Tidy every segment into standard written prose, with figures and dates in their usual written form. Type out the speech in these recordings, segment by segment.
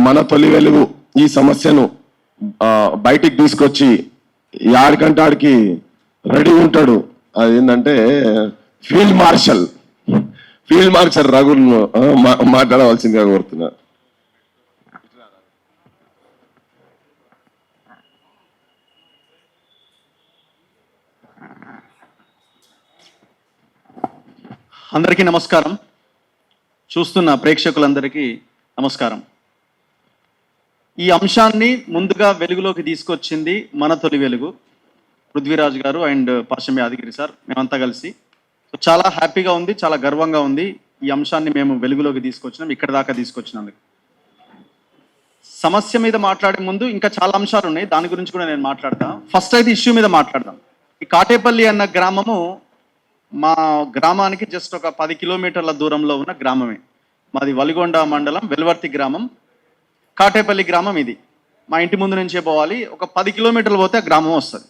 మన తొలి వెలుగు ఈ సమస్యను బయటికి తీసుకొచ్చి యాడికంటే ఆడికి రెడీ ఉంటాడు. అది ఏంటంటే ఫీల్డ్ మార్షల్ రఘుల్ మాట్లాడవలసిందిగా కోరుతున్నా. అందరికీ నమస్కారం. చూస్తున్న ప్రేక్షకులందరికీ నమస్కారం. ఈ అంశాన్ని ముందుగా వెలుగులోకి తీసుకొచ్చింది మన తొలి వెలుగు పృథ్వీరాజ్ గారు అండ్ పాశం యాదగిరి సార్. మేమంతా కలిసి చాలా హ్యాపీగా ఉంది, చాలా గర్వంగా ఉంది. ఈ అంశాన్ని మేము వెలుగులోకి తీసుకొచ్చినాం, ఇక్కడ దాకా తీసుకొచ్చినందుకు. సమస్య మీద మాట్లాడే ముందు ఇంకా చాలా అంశాలు ఉన్నాయి, దాని గురించి కూడా నేను మాట్లాడతాను. ఫస్ట్ అయితే ఇష్యూ మీద మాట్లాడదాం. ఈ కాటేపల్లి అన్న గ్రామము మా గ్రామానికి జస్ట్ ఒక 10 కిలోమీటర్ల దూరంలో ఉన్న గ్రామమే. మాది వలిగొండ మండలం వెల్వర్తి గ్రామం, కాటేపల్లి గ్రామం. ఇది మా ఇంటి ముందు నుంచే పోవాలి, ఒక 10 కిలోమీటర్లు పోతే ఆ గ్రామం వస్తుంది.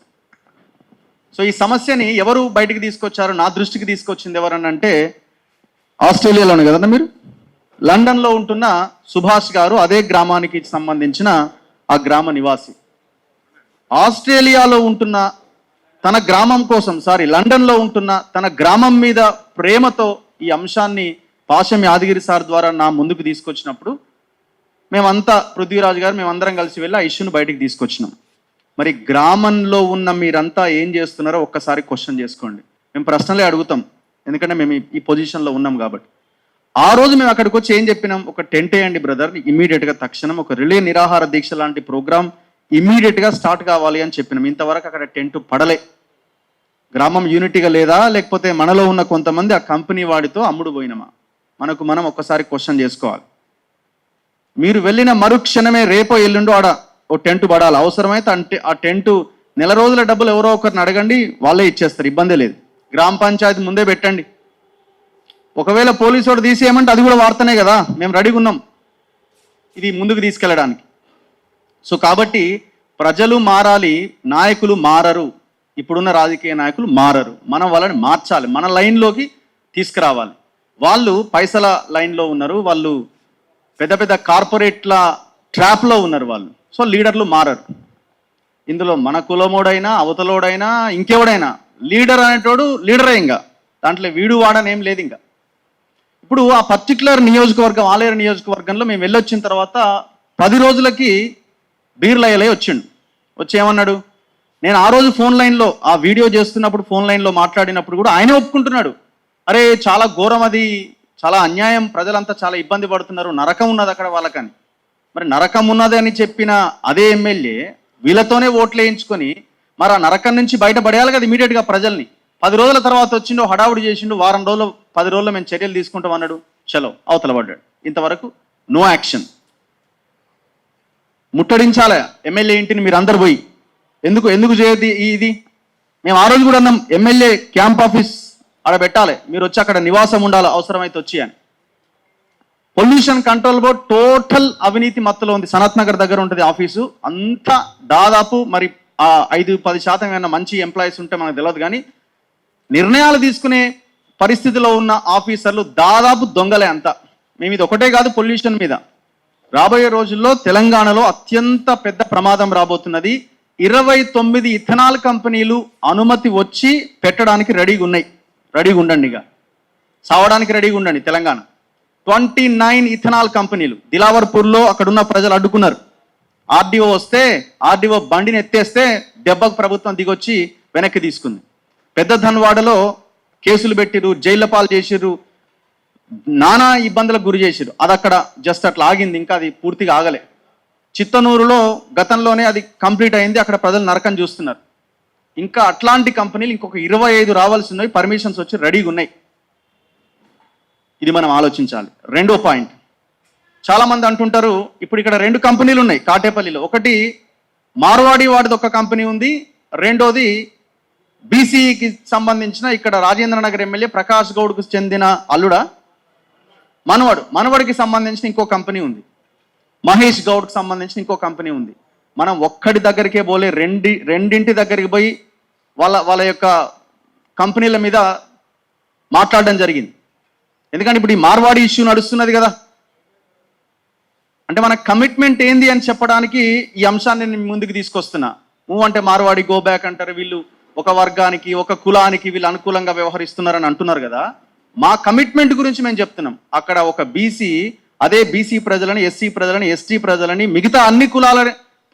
సో ఈ సమస్యని ఎవరు బయటికి తీసుకొచ్చారు, నా దృష్టికి తీసుకొచ్చింది ఎవరని అంటే, ఆస్ట్రేలియాలోనే కదన్నా మీరు, లండన్లో ఉంటున్న సుభాష్ గారు, అదే గ్రామానికి సంబంధించిన ఆ గ్రామ నివాసి. ఆస్ట్రేలియాలో ఉంటున్న తన గ్రామం కోసం, లండన్లో ఉంటున్న తన గ్రామం మీద ప్రేమతో ఈ అంశాన్ని పాశం యాదగిరి సార్ ద్వారా నా ముందుకు తీసుకొచ్చినప్పుడు మేమంతా, పృథ్వీరాజ్ గారు, మేమందరం కలిసి వెళ్ళి ఆ ఇష్యూని బయటికి తీసుకొచ్చినాం. మరి గ్రామంలో ఉన్న మీరంతా ఏం చేస్తున్నారో ఒక్కసారి క్వశ్చన్ చేసుకోండి. మేము ప్రశ్నలే అడుగుతాం, ఎందుకంటే మేము ఈ పొజిషన్లో ఉన్నాం కాబట్టి. ఆ రోజు మేము అక్కడికి వచ్చి ఏం చెప్పినాం, ఒక టెంట్ వేయండి బ్రదర్, ఇమీడియట్గా తక్షణం ఒక రిలే నిరాహార దీక్ష లాంటి ప్రోగ్రామ్ ఇమీడియట్గా స్టార్ట్ కావాలి అని చెప్పినాం. ఇంతవరకు అక్కడ టెంట్ పడలే. గ్రామం యూనిటీగా లేదా, లేకపోతే మనలో ఉన్న కొంతమంది ఆ కంపెనీ వాడితో అమ్ముడు పోయినమా? మనం ఒక్కసారి క్వశ్చన్ చేసుకోవాలి. మీరు వెళ్ళిన మరుక్షణమే రేపో ఎల్లుండో ఆడ ఓ టెంట్ పడాలి. అవసరమైతే అంటే ఆ టెంటు నెల రోజుల డబ్బులు ఎవరో ఒకరిని అడగండి, వాళ్ళే ఇచ్చేస్తారు, ఇబ్బంది లేదు. గ్రామ పంచాయతీ ముందే పెట్టండి. ఒకవేళ పోలీసు వాడు తీసేయమంటే అది కూడా వార్తనే కదా, మేము రెడీగా ఉన్నాం ఇది ముందుకు తీసుకెళ్ళడానికి. సో కాబట్టి ప్రజలు మారాలి, నాయకులు మారరు. ఇప్పుడున్న రాజకీయ నాయకులు మారరు. మనం వాళ్ళని మార్చాలి, మన లైన్లోకి తీసుకురావాలి. వాళ్ళు పైసల లైన్లో ఉన్నారు, వాళ్ళు పెద్ద పెద్ద కార్పొరేట్ల ట్రాప్లో ఉన్నారు వాళ్ళు. సో లీడర్లు మారరు. ఇందులో మన కులమోడైనా, అవతలోడైనా, ఇంకెవడైనా లీడర్ అనేటోడు లీడరే. ఇంకా దాంట్లో వీడు వాడనేం లేదు. ఇంకా ఇప్పుడు ఆ పర్టికులర్ నియోజకవర్గం, ఆలేరు నియోజకవర్గంలో మేము వెళ్ళొచ్చిన తర్వాత 10 రోజులకి బీర్లయ్యలే వచ్చిండు. వచ్చి ఏమన్నాడు, నేను ఆ రోజు ఫోన్ లైన్లో ఆ వీడియో చేస్తున్నప్పుడు ఫోన్ లైన్లో మాట్లాడినప్పుడు కూడా ఆయనే ఒప్పుకుంటున్నాడు, అరే చాలా ఘోరం, అది చాలా అన్యాయం, ప్రజలంతా చాలా ఇబ్బంది పడుతున్నారు, నరకం ఉన్నది అక్కడ వాళ్ళకని. మరి నరకం ఉన్నది అని చెప్పిన అదే ఎమ్మెల్యే వీళ్ళతోనే ఓట్లు వేయించుకొని మరి ఆ నరకం నుంచి బయటపడేయాలి కదా ఇమీడియట్గా ప్రజల్ని. 10 రోజుల తర్వాత వచ్చిండు, హడావుడి చేసిండు, వారం రోజులు 10 రోజుల్లో మేము చర్యలు తీసుకుంటాం అన్నాడు. చలో అవతల పడ్డాడు. ఇంతవరకు నో యాక్షన్. ముట్టడించాలి ఎమ్మెల్యే ఇంటిని మీరు అందరు పోయి. ఎందుకు చేయదు ఇది? మేము ఆ రోజు కూడా అన్నాం, ఎమ్మెల్యే క్యాంప్ ఆఫీస్ ఆడ పెట్టాలి, మీరు వచ్చి అక్కడ నివాసం ఉండాలి అవసరమైతే వచ్చి అని. పొల్యూషన్ కంట్రోల్ బోర్డ్ టోటల్ అవినీతి మత్తులో ఉంది. సనత్ నగర్ దగ్గర ఉంటుంది ఆఫీసు. అంతా దాదాపు మరి 5-10% ఏమైనా మంచి ఎంప్లాయీస్ ఉంటే మనకు తెలియదు, కానీ నిర్ణయాలు తీసుకునే పరిస్థితిలో ఉన్న ఆఫీసర్లు దాదాపు దొంగలే అంతా. మేము ఇది ఒకటే కాదు, పొల్యూషన్ మీద రాబోయే రోజుల్లో తెలంగాణలో అత్యంత పెద్ద ప్రమాదం రాబోతున్నది. 29 ఇథనాల్ కంపెనీలు అనుమతి వచ్చి పెట్టడానికి రెడీగా ఉన్నాయి. రెడీగా ఉండండి, ఇక సావడానికి రెడీగా ఉండండి. తెలంగాణ 29 ఇథనాల్ కంపెనీలు. దిలావర్పూర్లో అక్కడున్న ప్రజలు అడ్డుకున్నారు. ఆర్డీఓ వస్తే, ఆర్డీఓ బండిని ఎత్తేస్తే దెబ్బకు ప్రభుత్వం దిగొచ్చి వెనక్కి తీసుకుంది. పెద్ద ధన్వాడలో కేసులు పెట్టిరు, జైళ్ల పాలు చేసిర్రు, నానా ఇబ్బందులకు గురి చేసిరు. అది అక్కడ జస్ట్ అట్లా ఆగింది, ఇంకా అది పూర్తిగా ఆగలే. చిత్తనూరులో గతంలోనే అది కంప్లీట్ అయింది, అక్కడ ప్రజలు నరకం చూస్తున్నారు. ఇంకా అట్లాంటి కంపెనీలు ఇంకొక 25 రావాల్సి ఉన్నాయి, పర్మిషన్స్ వచ్చి రెడీగా ఉన్నాయి. ఇది మనం ఆలోచించాలి. రెండో పాయింట్, చాలామంది అంటుంటారు ఇప్పుడు ఇక్కడ 2 కంపెనీలు ఉన్నాయి కాటేపల్లిలో. ఒకటి మార్వాడి వాడిది ఒక కంపెనీ ఉంది, రెండోది బీసీకి సంబంధించిన ఇక్కడ రాజేంద్ర నగర్ ఎమ్మెల్యే ప్రకాష్ గౌడ్కు చెందిన అల్లుడా మనవడికి సంబంధించిన ఇంకో కంపెనీ ఉంది, మహేష్ గౌడ్కి సంబంధించిన ఇంకో కంపెనీ ఉంది. మనం ఒక్కడి దగ్గరికే పోలే, రెండింటి దగ్గరికి పోయి వాళ్ళ యొక్క కంపెనీల మీద మాట్లాడడం జరిగింది. ఎందుకంటే ఇప్పుడు ఈ మార్వాడి ఇష్యూ నడుస్తున్నది కదా. అంటే మన కమిట్మెంట్ ఏంది అని చెప్పడానికి ఈ అంశాన్ని నేను ముందుకు తీసుకొస్తున్నా. అంటే మార్వాడి గో బ్యాక్ అంటారు, వీళ్ళు ఒక వర్గానికి ఒక కులానికి వీళ్ళు అనుకూలంగా వ్యవహరిస్తున్నారని అంటున్నారు కదా. మా కమిట్మెంట్ గురించి మేము చెప్తున్నాం. అక్కడ ఒక బీసీ అదే బీసీ ప్రజలని, ఎస్సీ ప్రజలని, ఎస్టీ ప్రజలని, మిగతా అన్ని కులాల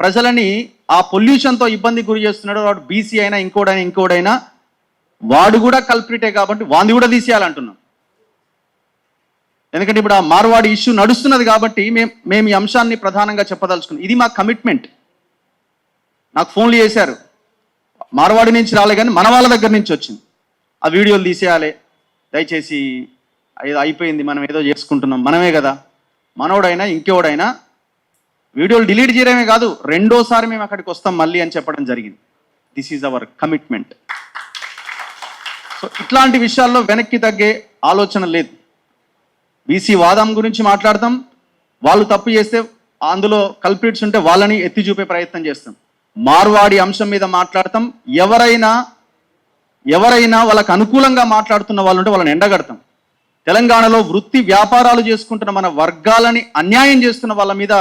ప్రజలని ఆ పొల్యూషన్తో ఇబ్బంది గురి చేస్తున్నాడు. వాడు బీసీ అయినా ఇంకోడైనా వాడు కూడా కల్ప్రిటే కాబట్టి వాడిని కూడా తీసేయాలంటున్నాం. ఎందుకంటే ఇప్పుడు ఆ మార్వాడి ఇష్యూ నడుస్తున్నది కాబట్టి మేము ఈ అంశాన్ని ప్రధానంగా చెప్పదలుచుకున్నాం. ఇది మా కమిట్మెంట్. నాకు ఫోన్లు చేశారు, మార్వాడి నుంచి రాలే కానీ మన వాళ్ళ దగ్గర నుంచి వచ్చింది. ఆ వీడియోలు తీసేయాలి దయచేసి, ఏదో అయిపోయింది, మనం ఏదో చేసుకుంటున్నాం, మనమే కదా, మనోడైనా ఇంకోడైనా వీడియోలు డిలీట్ చేయడమే కాదు, రెండోసారి మేము అక్కడికి వస్తాం మళ్ళీ అని చెప్పడం జరిగింది. This is our commitment. So ఇట్లాంటి విషయాల్లో వెనక్కి తగ్గే ఆలోచన లేదు. బీసీ వాదం గురించి మాట్లాడతాం, వాళ్ళు తప్పు చేస్తే అందులో కల్ప్రిట్స్ ఉంటే వాళ్ళని ఎత్తి చూపే ప్రయత్నం చేస్తాం. మార్వాడి అంశం మీద మాట్లాడతాం, ఎవరైనా వాళ్ళకు అనుకూలంగా మాట్లాడుతున్న వాళ్ళు ఉంటే వాళ్ళని ఎండగడతాం. తెలంగాణలో వృత్తి వ్యాపారాలు చేసుకుంటున్న మన వర్గాలని అన్యాయం చేస్తున్న వాళ్ళ మీద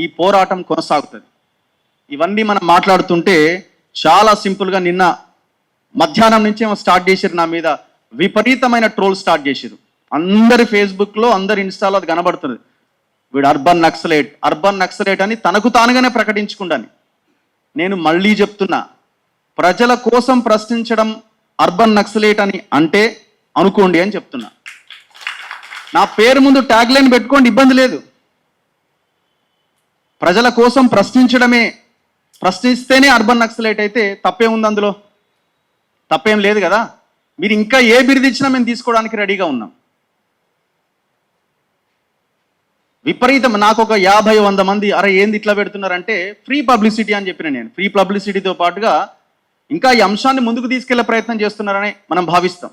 ఈ పోరాటం కొనసాగుతుంది. ఇవన్నీ మనం మాట్లాడుతుంటే చాలా సింపుల్గా నిన్న మధ్యాహ్నం నుంచి ఏమో స్టార్ట్ చేసారు, నా మీద విపరీతమైన ట్రోల్ స్టార్ట్ చేసారు. అందరి ఫేస్బుక్లో అందరి ఇన్స్టాలో అది కనబడుతుంది. వీడు అర్బన్ నక్సలైట్ అని తనకు తానుగానే ప్రకటించుకుండాని. నేను మళ్ళీ చెప్తున్నా, ప్రజల కోసం ప్రశ్నించడం అర్బన్ నక్సలైట్ అని అంటే అనుకోండి అని చెప్తున్నా. నా పేరు ముందు ట్యాగ్ లైన్ పెట్టుకోండి, ఇబ్బంది లేదు. ప్రజల కోసం ప్రశ్నిస్తేనే అర్బన్ నక్సలైట్ అయితే తప్పేం ఉంది, అందులో తప్పేం లేదు కదా. మీరు ఇంకా ఏ బిరుదిచ్చినా మేము తీసుకోవడానికి రెడీగా ఉన్నాం. విపరీతం నాకు ఒక 50-100 మంది అరే ఏంది ఇట్లా పెడుతున్నారంటే ఫ్రీ పబ్లిసిటీ అని చెప్పిన నేను. ఫ్రీ పబ్లిసిటీతో పాటుగా ఇంకా ఈ అంశాన్ని ముందుకు తీసుకెళ్లే ప్రయత్నం చేస్తున్నారని మనం భావిస్తాం.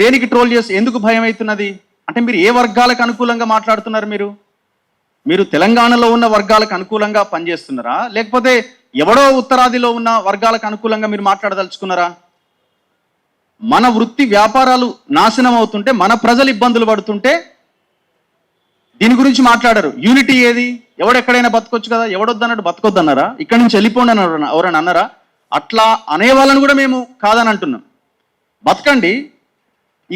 దేనికి ట్రోల్ చేసి ఎందుకు భయం అవుతున్నది అంటే, మీరు ఏ వర్గాలకు అనుకూలంగా మాట్లాడుతున్నారు? మీరు తెలంగాణలో ఉన్న వర్గాలకు అనుకూలంగా పనిచేస్తున్నారా, లేకపోతే ఎవడో ఉత్తరాదిలో ఉన్న వర్గాలకు అనుకూలంగా మీరు మాట్లాడదలుచుకున్నారా? మన వృత్తి వ్యాపారాలు నాశనం అవుతుంటే, మన ప్రజలు ఇబ్బందులు పడుతుంటే దీని గురించి మాట్లాడరు. యూనిటీ ఏది? ఎవడెక్కడైనా బతకొచ్చు కదా, ఎవడొద్దన్నాడు బతకొద్దన్నారా? ఇక్కడి నుంచి వెళ్ళిపోండి అన్నారు ఎవరైనా అన్నారా? అట్లా అనేవాళ్ళని కూడా మేము కాదని అంటున్నాం. బతకండి,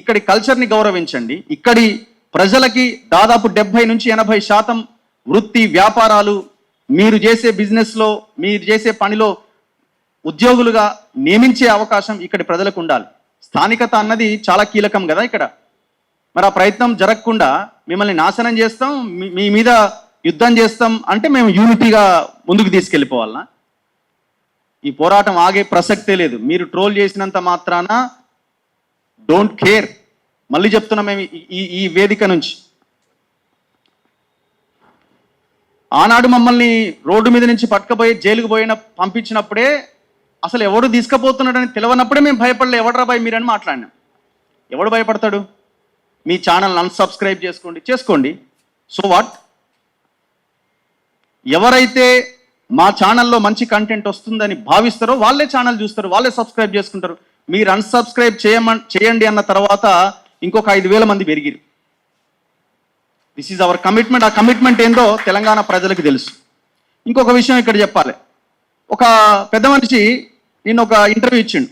ఇక్కడి కల్చర్ని గౌరవించండి. ఇక్కడి ప్రజలకి దాదాపు 70-80% వృత్తి వ్యాపారాలు, మీరు చేసే బిజినెస్లో, మీరు చేసే పనిలో ఉద్యోగులుగా నియమించే అవకాశం ఇక్కడి ప్రజలకు ఉండాలి. స్థానికత అన్నది చాలా కీలకం కదా ఇక్కడ. మరి ఆ ప్రయత్నం జరగకుండా మిమ్మల్ని నాశనం చేస్తాం, మీ మీద యుద్ధం చేస్తాం అంటే మేము యూనిటీగా ముందుకు తీసుకెళ్ళిపోవాలనా? ఈ పోరాటం ఆగే ప్రసక్తే లేదు. మీరు ట్రోల్ చేసినంత మాత్రాన డోంట్ కేర్. మళ్ళీ చెప్తున్నాం మేము ఈ వేదిక నుంచి, ఆనాడు మమ్మల్ని రోడ్డు మీద నుంచి పట్టుకపోయి జైలుకు పంపించినప్పుడే అసలు ఎవడు తీసుకుపోతున్నాడని తెలియనప్పుడే మేము భయపడలే. ఎవడరా భయ మీరని మాట్లాడినాం. ఎవడు భయపడతాడు? మీ ఛానల్ అన్సబ్స్క్రైబ్ చేసుకోండి. So what? ఎవరైతే మా ఛానల్లో మంచి కంటెంట్ వస్తుందని భావిస్తారో వాళ్ళే ఛానల్ చూస్తారు, వాళ్ళే సబ్స్క్రైబ్ చేసుకుంటారు. మీరు అన్సబ్స్క్రైబ్ చేయండి అన్న తర్వాత ఇంకొక 5,000 మంది పెరిగిరు. This is our commitment. ఆ కమిట్మెంట్ ఏందో తెలంగాణ ప్రజలకు తెలుసు. ఇంకొక విషయం ఇక్కడ చెప్పాలి. ఒక పెద్ద మనిషి నిన్న ఒక ఇంటర్వ్యూ ఇచ్చిండు.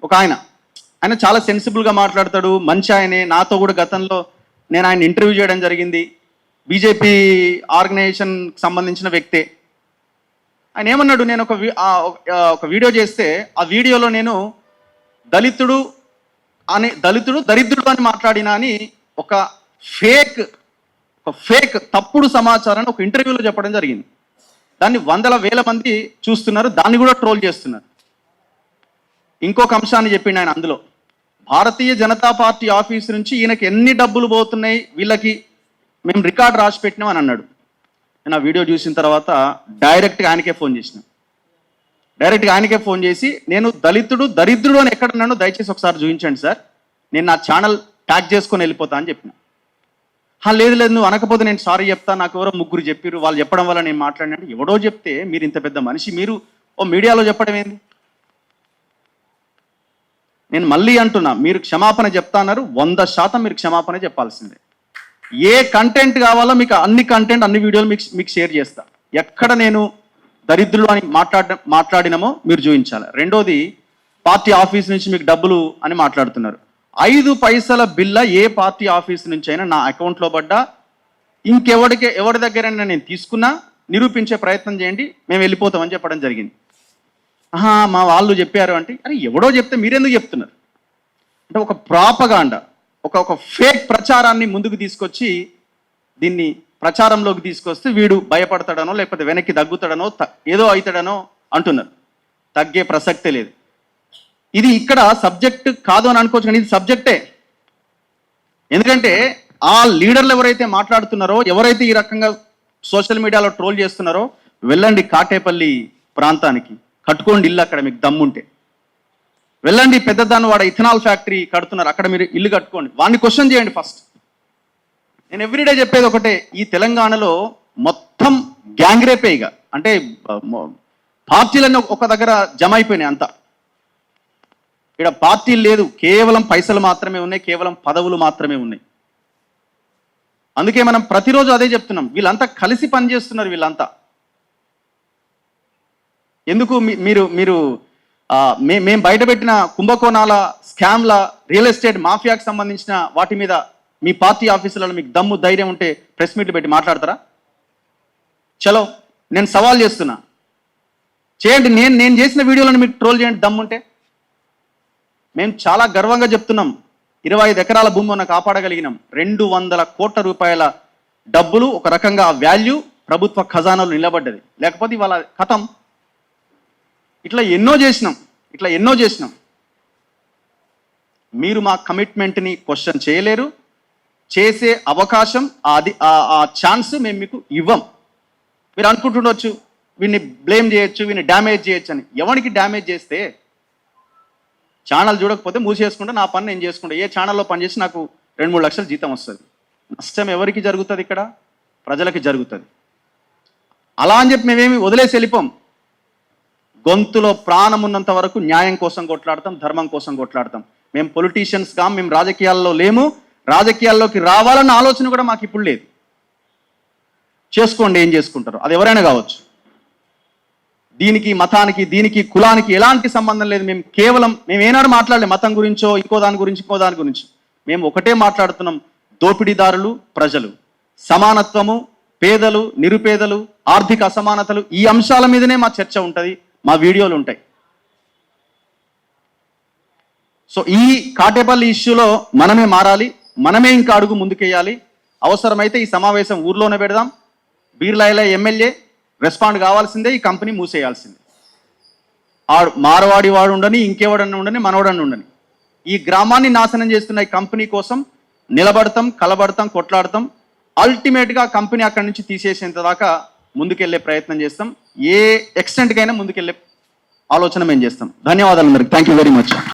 ఒక ఆయన చాలా సెన్సిబుల్గా మాట్లాడతాడు, మంచి ఆయనే. నాతో కూడా గతంలో నేను ఆయన ఇంటర్వ్యూ చేయడం జరిగింది. బీజేపీ ఆర్గనైజేషన్కి సంబంధించిన వ్యక్తే. ఆయన ఏమన్నాడు, నేను ఒక వీడియో చేస్తే ఆ వీడియోలో నేను దళితుడు దరిద్రుడు అని మాట్లాడినా అని ఒక ఫేక్ తప్పుడు సమాచారాన్ని ఒక ఇంటర్వ్యూలో చెప్పడం జరిగింది. దాన్ని 100,000 మంది చూస్తున్నారు, దాన్ని కూడా ట్రోల్ చేస్తున్నారు. ఇంకొక అంశాన్ని చెప్పిండు ఆయన అందులో, భారతీయ జనతా పార్టీ ఆఫీస్ నుంచి ఈయనకి ఎన్ని డబ్బులు పోతున్నాయి వీళ్ళకి మేము రికార్డు రాసి పెట్టినాం అని అన్నాడు. నేను ఆ వీడియో చూసిన తర్వాత డైరెక్ట్గా ఆయనకే ఫోన్ చేసి నేను దరిద్రుడు అని ఎక్కడున్నానో దయచేసి ఒకసారి చూపించండి సార్, నేను నా ఛానల్ ట్యాగ్ చేసుకొని వెళ్ళిపోతా అని చెప్పిన. లేదు నువ్వు అనకపోతే నేను సారీ చెప్తా, నాకు ఎవరో 3 చెప్పారు, వాళ్ళు చెప్పడం వల్ల నేను మాట్లాడినట్టు. ఎవడో చెప్తే మీరు ఇంత పెద్ద మనిషి, మీరు ఓ మీడియాలో చెప్పడం ఏంది? నేను మళ్ళీ అంటున్నా, మీరు క్షమాపణ చెప్తాన్నారు, 100% మీరు క్షమాపణ చెప్పాల్సిందే. ఏ కంటెంట్ కావాలో మీకు అన్ని కంటెంట్, అన్ని వీడియోలు మీకు షేర్ చేస్తా. ఎక్కడ నేను దరిద్రులు అని మాట్లాడినామో మీరు చూపించాలి. రెండోది, పార్టీ ఆఫీస్ నుంచి మీకు డబ్బులు అని మాట్లాడుతున్నారు. 5 పైసల బిల్ల ఏ పార్టీ ఆఫీస్ నుంచి అయినా నా అకౌంట్లో పడ్డా, ఎవరి దగ్గరైనా నేను తీసుకున్నా నిరూపించే ప్రయత్నం చేయండి, మేము వెళ్ళిపోతామని చెప్పడం జరిగింది. మా వాళ్ళు చెప్పారు అంటే, అరే ఎవడో చెప్తే మీరెందుకు చెప్తున్నారు అంటే, ఒక ప్రాపగాండా, ఒక ఫేక్ ప్రచారాన్ని ముందుకు తీసుకొచ్చి దీన్ని ప్రచారంలోకి తీసుకొస్తే వీడు భయపడతాడనో లేకపోతే వెనక్కి తగ్గుతాడనో ఏదో అవుతాడనో అంటున్నారు. తగ్గే ప్రసక్తే లేదు. ఇది ఇక్కడ సబ్జెక్ట్ కాదు అని అనుకోవచ్చు, కానీ ఇది సబ్జెక్టే. ఎందుకంటే ఆ లీడర్లు ఎవరైతే మాట్లాడుతున్నారో, ఎవరైతే ఈ రకంగా సోషల్ మీడియాలో ట్రోల్ చేస్తున్నారో, వెళ్ళండి కాటేపల్లి ప్రాంతానికి, కట్టుకోండి ఇల్లు అక్కడ మీకు దమ్ముంటే. వెళ్ళండి పెద్దదాన్ని వాడ ఇథనాల్ ఫ్యాక్టరీ కడుతున్నారు, అక్కడ మీరు ఇల్లు కట్టుకోండి, వాడిని క్వశ్చన్ చేయండి ఫస్ట్. నేను ఎవ్రీడే చెప్పేది ఒకటే, ఈ తెలంగాణలో మొత్తం గ్యాంగ్ రేపే. ఇక అంటే పార్టీలన్నీ ఒక దగ్గర జమ అయిపోయినాయి అంతా. ఇక్కడ పార్టీలు లేదు, కేవలం పైసలు మాత్రమే ఉన్నాయి, కేవలం పదవులు మాత్రమే ఉన్నాయి. అందుకే మనం ప్రతిరోజు అదే చెప్తున్నాం, వీళ్ళంతా కలిసి పనిచేస్తున్నారు. వీళ్ళంతా ఎందుకు మీరు మేము బయటపెట్టిన కుంభకోణాల, స్కామ్ల, రియల్ ఎస్టేట్ మాఫియాకి సంబంధించిన వాటి మీద మీ పార్టీ ఆఫీసులలో మీకు దమ్ము ధైర్యం ఉంటే ప్రెస్ మీట్లు పెట్టి మాట్లాడతారా? చలో, నేను సవాల్ చేస్తున్నా, చేయండి. నేను చేసిన వీడియోలను మీకు ట్రోల్ చేయండి దమ్ముంటే. మేము చాలా గర్వంగా చెప్తున్నాం, 25 ఎకరాల భూమి మనం కాపాడగలిగినాం. 200 కోట్ల రూపాయల డబ్బులు, ఒక రకంగా వాల్యూ ప్రభుత్వ ఖజానాలో నిలబడ్డది. లేకపోతే ఇవాళ కథం. ఇట్లా ఎన్నో చేసినాం. మీరు మా కమిట్మెంట్ని క్వశ్చన్ చేయలేరు, చేసే అవకాశం ఆ ఛాన్స్ మేము మీకు ఇవ్వం. మీరు అనుకుంటుండొచ్చు వీడిని బ్లేమ్ చేయొచ్చు, వీడిని డ్యామేజ్ చేయొచ్చు అని. ఎవరికి డ్యామేజ్ చేస్తే, ఛానల్ చూడకపోతే మూసేసుకుంటే నా పని నేను చేసుకుంటా. ఏ ఛానల్లో పనిచేసి నాకు 2-3 లక్షల జీతం వస్తుంది. నష్టం ఎవరికి జరుగుతుంది? ఇక్కడ ప్రజలకి జరుగుతుంది. అలా అని చెప్పి మేమేమి వదిలేసి వెళ్ళిపోం. గొంతులో ప్రాణం ఉన్నంత వరకు న్యాయం కోసం కొట్లాడతాం, ధర్మం కోసం కొట్లాడతాం. మేము పొలిటీషియన్స్గా, మేము రాజకీయాల్లో లేము. రాజకీయాల్లోకి రావాలన్న ఆలోచన కూడా మాకు ఇప్పుడు లేదు. చేసుకోండి, ఏం చేసుకుంటారు, అది ఎవరైనా కావచ్చు. దీనికి మతానికి, దీనికి కులానికి ఎలాంటి సంబంధం లేదు. మేము ఏనాడు మాట్లాడలేదు మతం గురించో, ఇంకో దాని గురించి. మేము ఒకటే మాట్లాడుతున్నాం, దోపిడీదారులు, ప్రజలు, సమానత్వము, పేదలు, నిరుపేదలు, ఆర్థిక అసమానతలు, ఈ అంశాల మీదనే మా చర్చ ఉంటుంది, మా వీడియోలు ఉంటాయి. సో ఈ కాటేపల్లి ఇష్యూలో మనమే మారాలి, మనమే ఇంకా అడుగు ముందుకేయాలి. అవసరమైతే ఈ సమావేశం ఊర్లోనే పెడదాం. బీర్లాయిల ఎమ్మెల్యే రెస్పాండ్ కావాల్సిందే, ఈ కంపెనీ మూసేయాల్సిందే. మారవాడి వాడు ఉండని, ఇంకెవడన్నా ఉండని, మనవడన్నా ఉండని, ఈ గ్రామాన్ని నాశనం చేస్తున్న ఈ కంపెనీ కోసం నిలబడతాం, కలబడతాం, కొట్లాడతాం. అల్టిమేట్గా కంపెనీ అక్కడి నుంచి తీసేసేంత దాకా ముందుకెళ్లే ప్రయత్నం చేస్తాం. ఏ ఎక్స్టెంట్కైనా ముందుకెళ్లే ఆలోచన మేము చేస్తాం. ధన్యవాదాలు అందరికి. Thank you very much.